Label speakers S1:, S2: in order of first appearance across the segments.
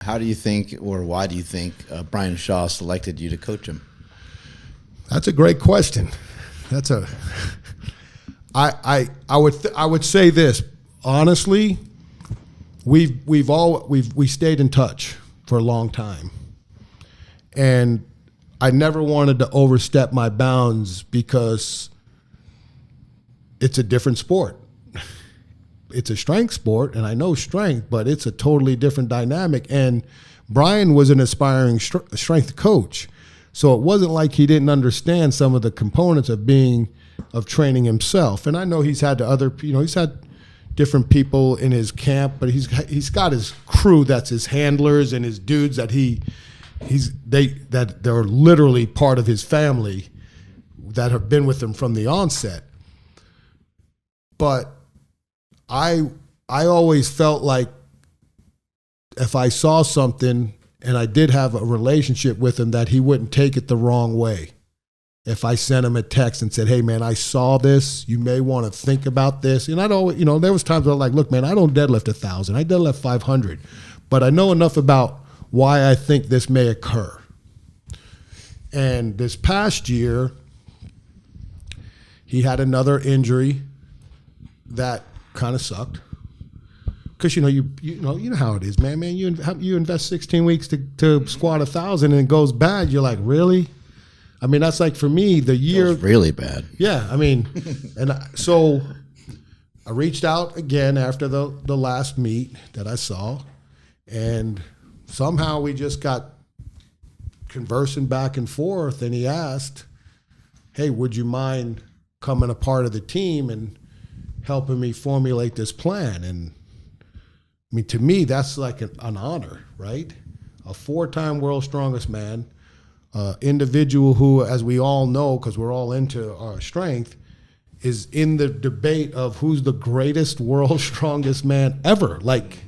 S1: How do you think, or why do you think Brian Shaw selected you to coach him?
S2: That's a great question. I would say this honestly. We stayed in touch for a long time, and I never wanted to overstep my bounds because it's a different sport. It's a strength sport, and I know strength, but it's a totally different dynamic. And Brian was an aspiring strength coach, so it wasn't like he didn't understand some of the components of training himself. And I know he's had he's had different people in his camp, but he's got his crew that's his handlers and his dudes that they're literally part of his family that have been with him from the onset. But I always felt like if I saw something and I did have a relationship with him, that he wouldn't take it the wrong way. If I sent him a text and said, hey man, I saw this, you may want to think about this. And I'd always, there was times I was like, look man, I don't deadlift 1,000, I deadlift 500, but I know enough about why I think this may occur. And this past year, he had another injury that kind of sucked, because you know how it is, man. You invest 16 weeks to squat 1,000 and it goes bad. You're like, really? I mean, that's like for me the year.
S1: It was really bad.
S2: Yeah, I mean, so I reached out again after the last meet that I saw, and somehow we just got conversing back and forth, and he asked, hey, would you mind coming a part of the team and helping me formulate this plan? And I mean, to me, that's like an honor, right? A 4-time world's strongest man, individual who, as we all know, because we're all into our strength, is in the debate of who's the greatest world's strongest man ever. Like,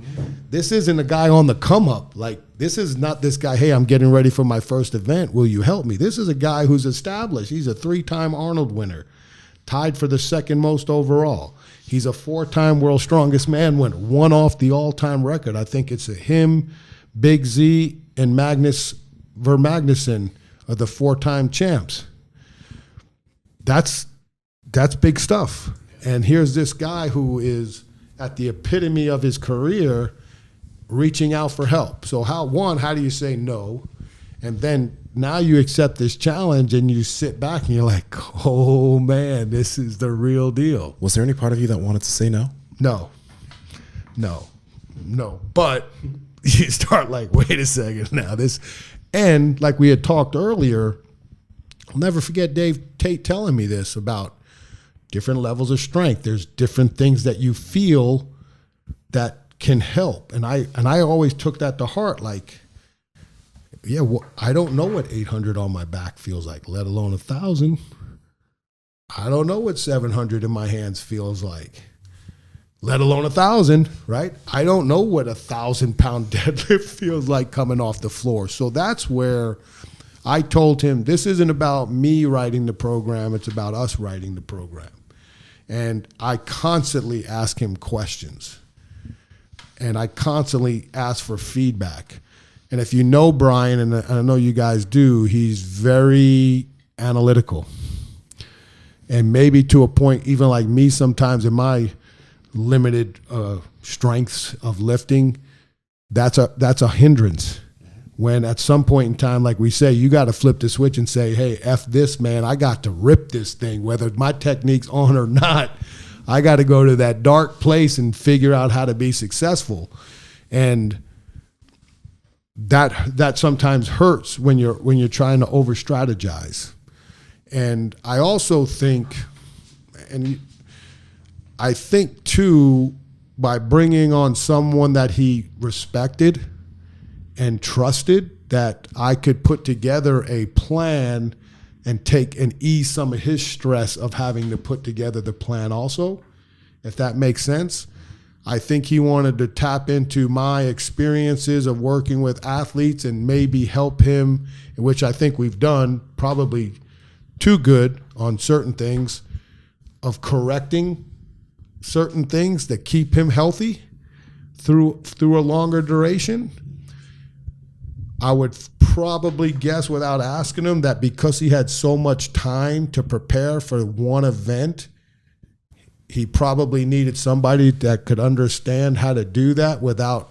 S2: this isn't a guy on the come up. Like, this is not this guy, hey, I'm getting ready for my first event, will you help me? This is a guy who's established. He's a 3-time Arnold winner, tied for the second most overall. He's a 4-time world's strongest man winner, one off the all-time record. I think it's him, Big Z, and Magnus Vermagnuson are the 4-time champs. That's big stuff. And here's this guy who is at the epitome of his career reaching out for help. So how do you say no? And then now you accept this challenge and you sit back and you're like, oh man, this is the real deal.
S3: Was there any part of you that wanted to say no?
S2: No. But you start like, wait a second now. And like we had talked earlier, I'll never forget Dave Tate telling me this about different levels of strength. There's different things that you feel that can help. And I always took that to heart. Like, yeah, well, I don't know what 800 on my back feels like, let alone 1,000. I don't know what 700 in my hands feels like, let alone 1,000, right? I don't know what 1,000-pound deadlift feels like coming off the floor. So that's where I told him, this isn't about me writing the program, it's about us writing the program. And I constantly ask him questions. And I constantly ask for feedback. And if you know Brian, and I know you guys do, he's very analytical. And maybe to a point, even like me sometimes in my limited strengths of lifting, that's a hindrance. When at some point in time, like we say, you got to flip the switch and say, hey, F this, man, I got to rip this thing, whether my technique's on or not. I got to go to that dark place and figure out how to be successful. And that sometimes hurts when you're trying to over strategize. And I also think, and I think too, by bringing on someone that he respected and trusted, that I could put together a plan and take and ease some of his stress of having to put together the plan also, if that makes sense. I think he wanted to tap into my experiences of working with athletes and maybe help him, which I think we've done probably too good on certain things, of correcting certain things that keep him healthy through a longer duration. I would probably guess without asking him that because he had so much time to prepare for one event, he probably needed somebody that could understand how to do that without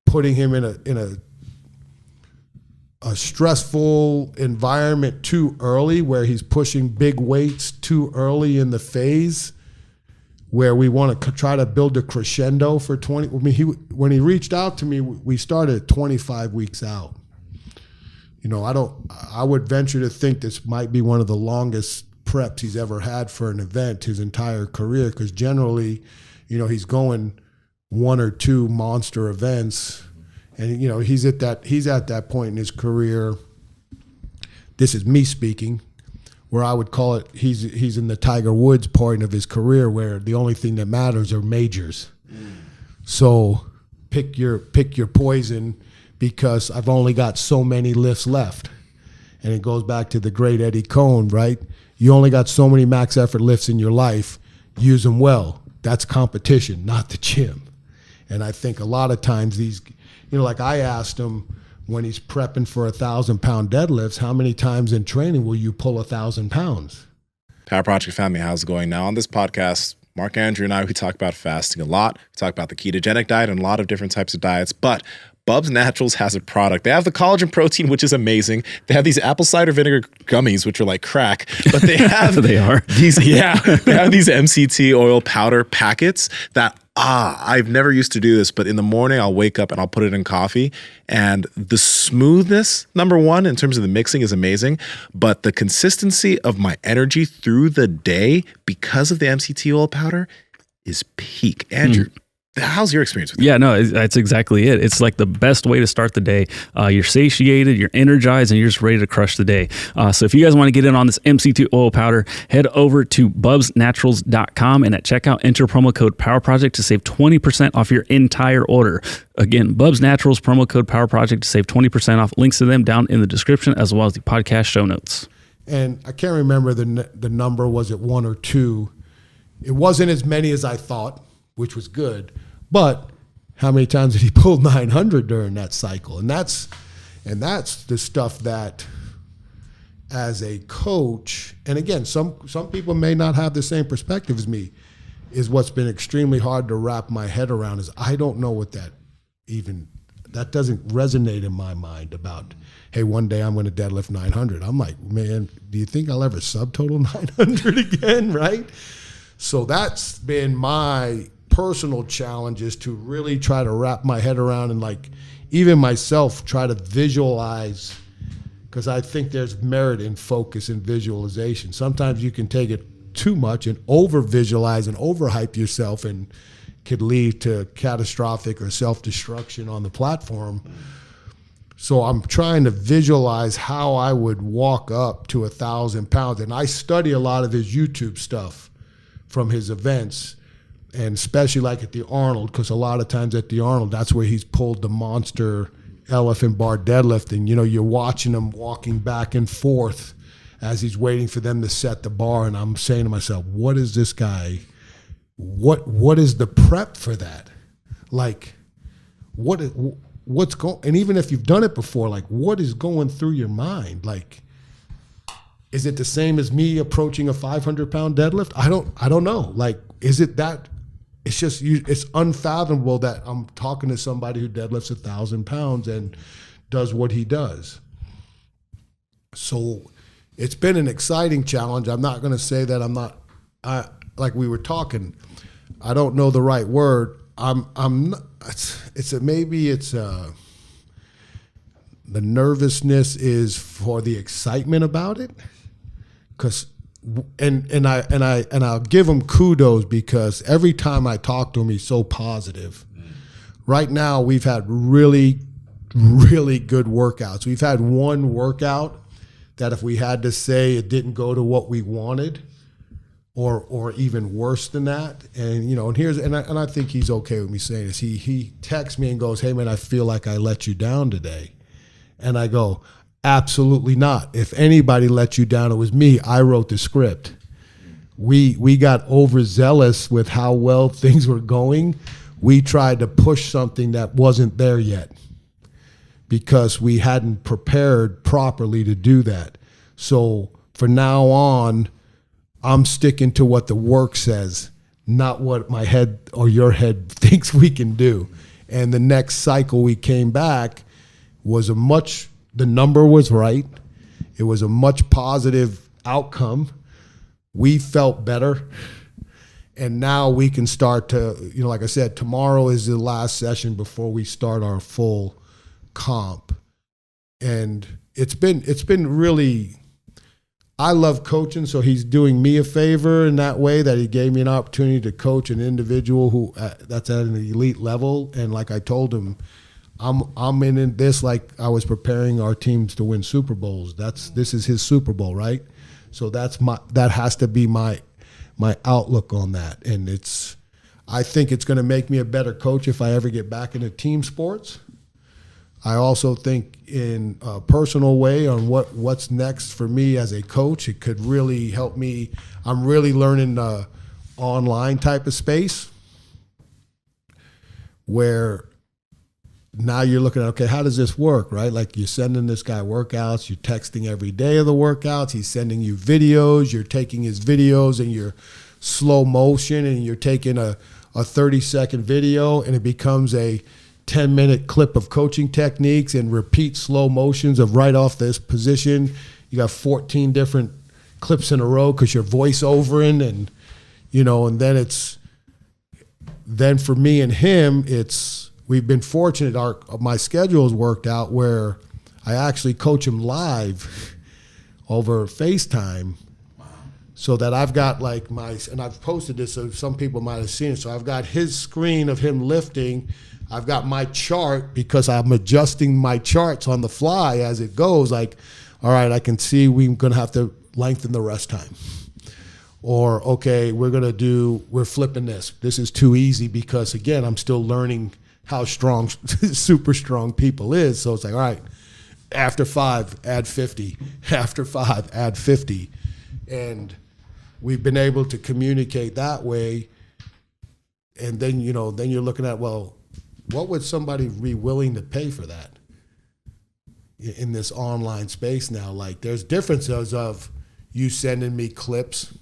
S2: putting him in a stressful environment too early, where he's pushing big weights too early in the phase, where we want to try to build a crescendo for 20. I mean, when he reached out to me, we started at 25 weeks out. You know, I would venture to think this might be one of the longest preps he's ever had for an event his entire career, because generally, you know, he's going one or two monster events, and you know, he's at that point in his career. This is me speaking, where I would call it he's in the Tiger Woods point of his career, where the only thing that matters are majors. So pick your poison, because I've only got so many lifts left. And it goes back to the great Eddie Cohn, right? You only got so many max effort lifts in your life. Use them well. That's competition, not the gym. And I think a lot of times these, you know, like I asked him when he's prepping for 1,000-pound deadlifts, how many times in training will you pull 1,000 pounds?
S3: Power Project family, how's it going? Now on this podcast, Mark, Andrew, and I, we talk about fasting a lot. We talk about the ketogenic diet and a lot of different types of diets, but Bubs Naturals has a product. They have the collagen protein, which is amazing. They have these apple cider vinegar gummies, which are like crack, but they have
S4: they have these
S3: MCT oil powder packets that I've never used to do this, but in the morning I'll wake up and I'll put it in coffee, and the smoothness, number one, in terms of the mixing is amazing, but the consistency of my energy through the day because of the MCT oil powder is peak. Andrew, how's your experience with it?
S4: Yeah, no, that's exactly it. It's like the best way to start the day. You're satiated, you're energized, and you're just ready to crush the day. So if you guys want to get in on this MCT oil powder, head over to bubsnaturals.com, and at checkout, enter promo code PowerProject to save 20% off your entire order. Again, Bubs Naturals, promo code PowerProject to save 20% off. Links to them down in the description, as well as the podcast show notes.
S2: And I can't remember the number. Was it 1 or 2? It wasn't as many as I thought, which was good. But how many times did he pull 900 during that cycle? And that's the stuff that, as a coach, and again, some people may not have the same perspective as me, is what's been extremely hard to wrap my head around. Is I don't know what that doesn't resonate in my mind about, hey, one day I'm going to deadlift 900. I'm like, man, do you think I'll ever subtotal 900 again, right? So that's been my personal challenge, is to really try to wrap my head around, and like even myself try to visualize, because I think there's merit in focus and visualization. Sometimes you can take it too much and over visualize and overhype yourself, and could lead to catastrophic or self-destruction on the platform. So I'm trying to visualize how I would walk up to 1,000 pounds, and I study a lot of his YouTube stuff from his events. And especially like at the Arnold, because a lot of times at the Arnold, that's where he's pulled the monster elephant bar deadlift. And, you know, you're watching him walking back and forth as he's waiting for them to set the bar. And I'm saying to myself, what is this guy? What is the prep for that? Like, what's going, and even if you've done it before, like, what is going through your mind? Like, is it the same as me approaching a 500-pound deadlift? I don't know. Like, is it that? It's just, it's unfathomable that I'm talking to somebody who deadlifts 1,000 pounds and does what he does. So it's been an exciting challenge. I'm not going to say that I'm not, like we were talking, I don't know the right word. I'm not, the nervousness is for the excitement about it. 'Cause And I'll give him kudos, because every time I talk to him, he's so positive. Right now, we've had really, really good workouts. We've had one workout that if we had to say it didn't go to what we wanted, or even worse than that, and you know, and I think he's okay with me saying this. He texts me and goes, "Hey man, I feel like I let you down today," and I go, absolutely not. If anybody let you down, it was me. I wrote the script. We got overzealous with how well things were going. We tried to push something that wasn't there yet. because we hadn't prepared properly to do that. So for now on, I'm sticking to what the work says, not what my head or your head thinks we can do. And the next cycle we came back was the number was right. It was a much positive outcome. We felt better. And now we can start to, like I said, tomorrow is the last session before we start our full comp. And it's been really, I love coaching, so he's doing me a favor in that way, that he gave me an opportunity to coach an individual who that's at an elite level. And like I told him, I'm in this like I was preparing our teams to win Super Bowls. This is his Super Bowl, right? So that has to be my outlook on that. And I think it's going to make me a better coach if I ever get back into team sports. I also think in a personal way on what's next for me as a coach, it could really help me. I'm really learning the online type of space where now you're looking at, okay, how does this work, right? Like you're sending this guy workouts, you're texting every day of the workouts, he's sending you videos, you're taking his videos and you're slow motion and you're taking a 30-second video and it becomes a 10-minute clip of coaching techniques and repeat slow motions of right off this position. You got 14 different clips in a row because you're voiceovering and then for me and him, we've been fortunate. My schedule's worked out where I actually coach him live over FaceTime, so that I've got like and I've posted this so some people might have seen it. So I've got his screen of him lifting. I've got my chart because I'm adjusting my charts on the fly as it goes. Like, all right, I can see we're going to have to lengthen the rest time. Or, okay, we're flipping this. This is too easy because, again, I'm still learning how strong, super strong people is. So it's like, all right, after 5, add 50. After 5, add 50. And we've been able to communicate that way. And then, then you're looking at, well, what would somebody be willing to pay for that in this online space now? Like there's differences of you sending me clips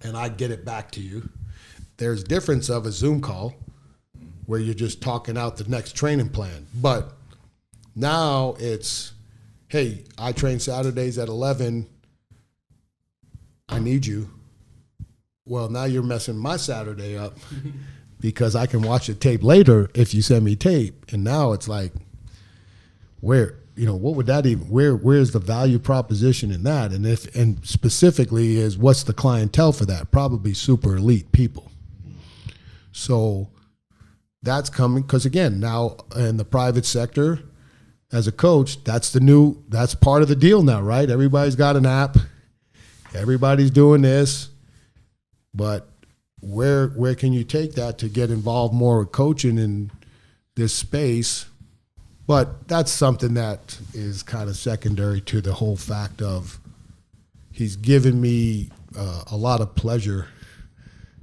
S2: and I get it back to you. There's difference of a Zoom call where you're just talking out the next training plan. But now it's, hey, I train Saturdays at 11. I need you. Well, now you're messing my Saturday up because I can watch the tape later if you send me tape. And now it's like, what would that even, where's the value proposition in that? And specifically is what's the clientele for that? Probably super elite people. So that's coming, because again, now in the private sector as a coach, that's part of the deal now, right? Everybody's got an app. Everybody's doing this, but where can you take that to get involved more with coaching in this space? But that's something that is kind of secondary to the whole fact of he's given me a lot of pleasure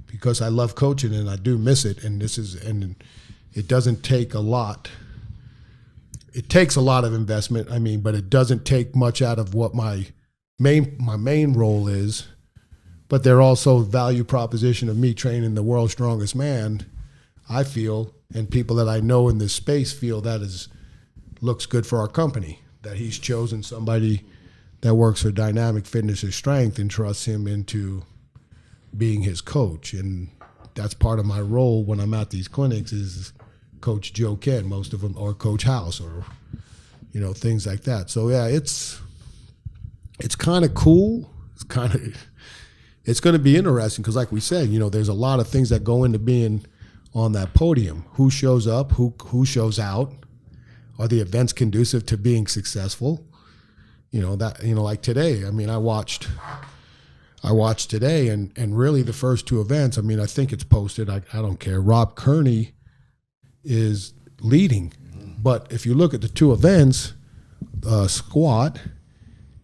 S2: because I love coaching and I do miss it. And it doesn't take a lot. It takes a lot of investment, but it doesn't take much out of what my main role is. But they're also value proposition of me training the world's strongest man, I feel, and people that I know in this space feel that looks good for our company, that he's chosen somebody that works for Dynamic Fitness and Strength and trusts him into being his coach. And that's part of my role when I'm at these clinics is Coach Joe Kenn, most of them, or Coach House, or things like that. So yeah, it's kind of cool. It's going to be interesting because, like we said, there's a lot of things that go into being on that podium. Who shows up? Who shows out? Are the events conducive to being successful? Like today. I watched today, and really the first two events. I think it's posted. I don't care. Rob Kearney is leading, but if you look at the two events, squat,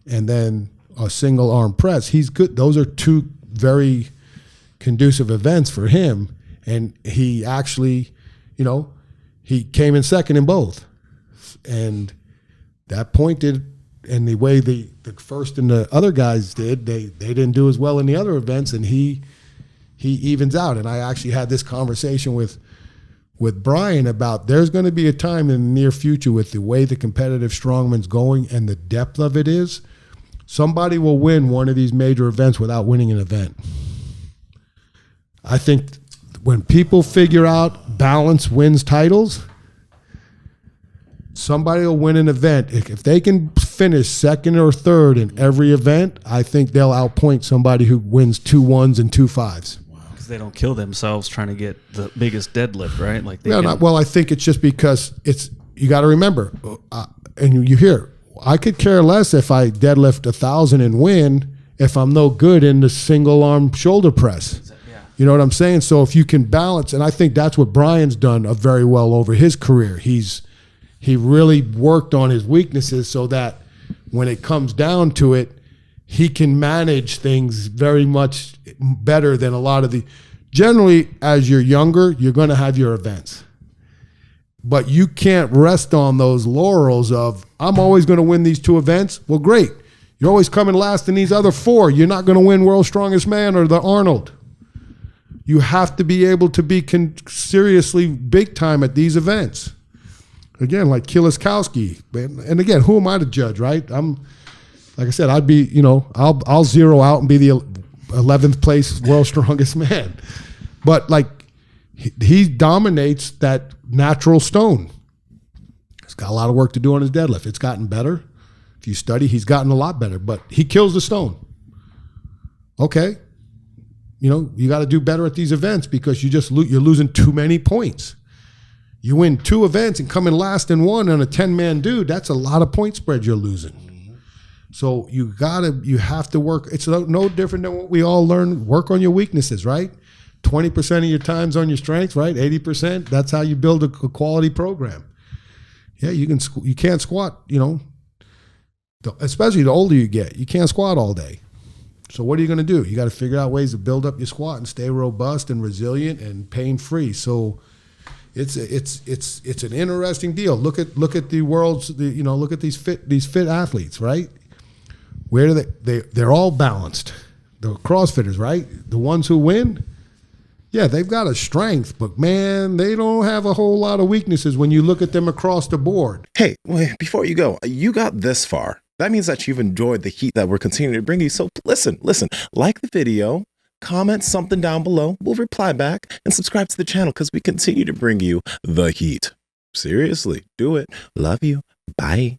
S2: and then a single arm press, he's good. Those are two very conducive events for him. And he actually, he came in second in both. And that point did, and the way the first and the other guys did, they didn't do as well in the other events, and he evens out. And I actually had this conversation with Brian about there's going to be a time in the near future with the way the competitive strongman's going and the depth of it is, somebody will win one of these major events without winning an event. I think when people figure out balance wins titles, somebody will win an event. If they can finish second or third in every event, I think they'll outpoint somebody who wins 2 1s and 2 5s.
S4: Because they don't kill themselves trying to get the biggest deadlift, right? Like they
S2: Well, I think it's just because you got to remember, and you hear, I could care less if I deadlift 1,000 and win if I'm no good in the single arm shoulder press. You know what I'm saying? So if you can balance, and I think that's what Brian's done very well over his career. He really worked on his weaknesses so that when it comes down to it, he can manage things very much better than a lot of generally, as you're younger, you're going to have your events. But you can't rest on those laurels of, I'm always going to win these 2 events. Well, great. You're always coming last in these other 4. You're not going to win World's Strongest Man or the Arnold. You have to be able to be seriously big time at these events. Again, like Kieliskowski. And again, who am I to judge, right? Like I said, I'd be, I'll zero out and be the 11th place World's Strongest Man. But like, he dominates that natural stone. He's got a lot of work to do on his deadlift. It's gotten better. If you study, he's gotten a lot better, but he kills the stone. Okay. You got to do better at these events because you're losing too many points. You win 2 events and come in last in 1 on a 10-man dude, that's a lot of point spread you're losing. Mm-hmm. So you have to work. It's no different than what we all learn. Work on your weaknesses, right? 20% of your time's on your strengths, right? 80%, that's how you build a quality program. Yeah, you can't squat, especially the older you get. You can't squat all day. So what are you going to do? You got to figure out ways to build up your squat and stay robust and resilient and pain-free. So it's an interesting deal. Look at the world's look at these fit athletes, right? Where do they're all balanced. The CrossFitters, right? The ones who win, yeah, they've got a strength, but man, they don't have a whole lot of weaknesses when you look at them across the board.
S3: Hey, before you go, you got this far. That means that you've enjoyed the heat that we're continuing to bring you. So listen, like the video, comment something down below. We'll reply back and subscribe to the channel because we continue to bring you the heat. Seriously, do it. Love you. Bye.